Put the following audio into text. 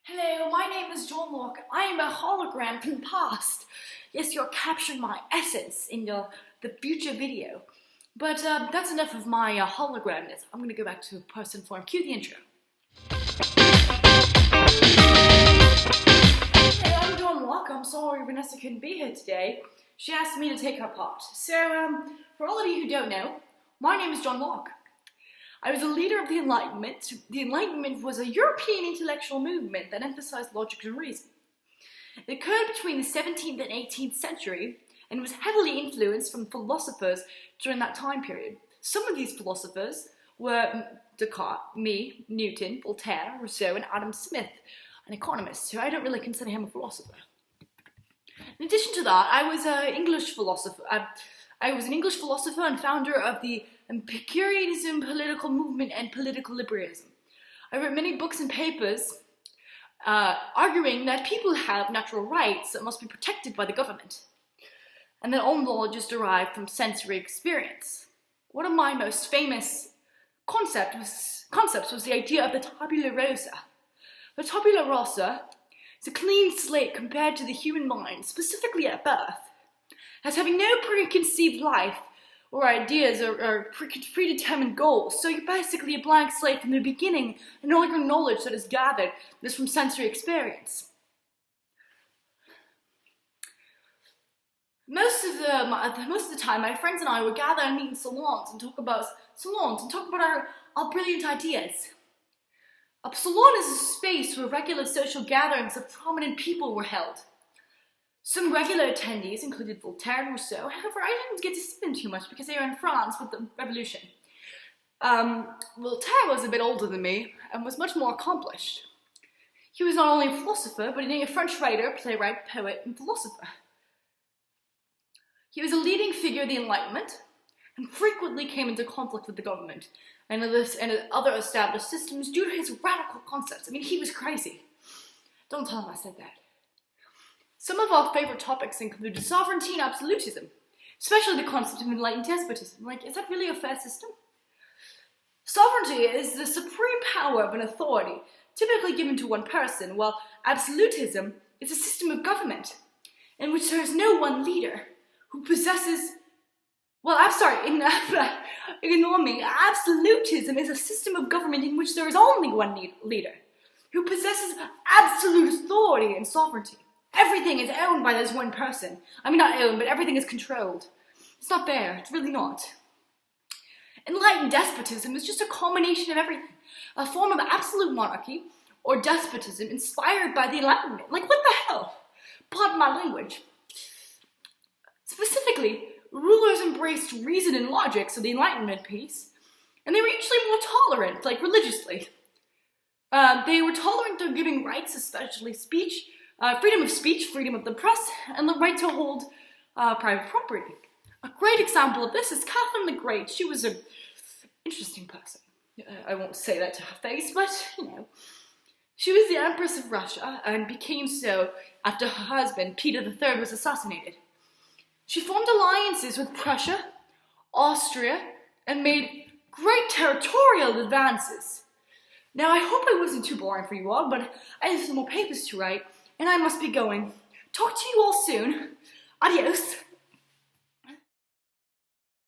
Hello, my name is John Locke. I am a hologram from the past. Yes, you're capturing my essence in the future video. But that's enough of my hologramness. I'm going to go back to person form. Cue the intro. Hey, I'm John Locke. I'm sorry Vanessa couldn't be here today. She asked me to take her part. So, for all of you who don't know, my name is John Locke. I was a leader of the Enlightenment. The Enlightenment was a European intellectual movement that emphasized logic and reason. It occurred between the 17th and 18th century and was heavily influenced from philosophers during that time period. Some of these philosophers were Descartes, me, Newton, Voltaire, Rousseau, and Adam Smith, an economist, so I don't really consider him a philosopher. In addition to that, I was an English philosopher. I was an English philosopher and founder of the Empiricism, Political Movement, and Political Liberalism. I wrote many books and papers arguing that people have natural rights that must be protected by the government, and that all knowledge is derived from sensory experience. One of my most famous concepts was the idea of the Tabula Rasa. The Tabula Rasa is a clean slate compared to the human mind, specifically at birth, as having no preconceived life or ideas or predetermined goals. So you're basically a blank slate from the beginning, and all your knowledge that is gathered is from sensory experience. Most of the time, my friends and I would gather and meet in salons and talk about our brilliant ideas. A salon is a space where regular social gatherings of prominent people were held. Some regular attendees included Voltaire and Rousseau. However, I didn't get to see them too much because they were in France with the Revolution. Voltaire was a bit older than me and was much more accomplished. He was not only a philosopher, but a French writer, playwright, poet, and philosopher. He was a leading figure of the Enlightenment and frequently came into conflict with the government and other established systems due to his radical concepts. I mean, he was crazy. Don't tell him I said that. Some of our favorite topics include sovereignty and absolutism, especially the concept of enlightened despotism. Like, is that really a fair system? Sovereignty is the supreme power of an authority, typically given to one person, while absolutism is a system of government in which there is no one leader who possesses... ignore me. Absolutism is a system of government in which there is only one leader who possesses absolute authority and sovereignty. Everything is owned by this one person. I mean, not owned, but everything is controlled. It's not fair. It's really not. Enlightened despotism is just a combination of everything. A form of absolute monarchy or despotism inspired by the Enlightenment. Like, what the hell? Pardon my language. Specifically, rulers embraced reason and logic, so the Enlightenment piece, and they were usually more tolerant, like religiously. They were tolerant of giving rights, especially speech, freedom of speech, freedom of the press, and the right to hold private property. A great example of this is Catherine the Great. She was an interesting person. I won't say that to her face, but, you know. She was the Empress of Russia, and became so after her husband, Peter III, was assassinated. She formed alliances with Prussia, Austria, and made great territorial advances. Now, I hope I wasn't too boring for you all, but I have some more papers to write, and I must be going. Talk to you all soon. Adios.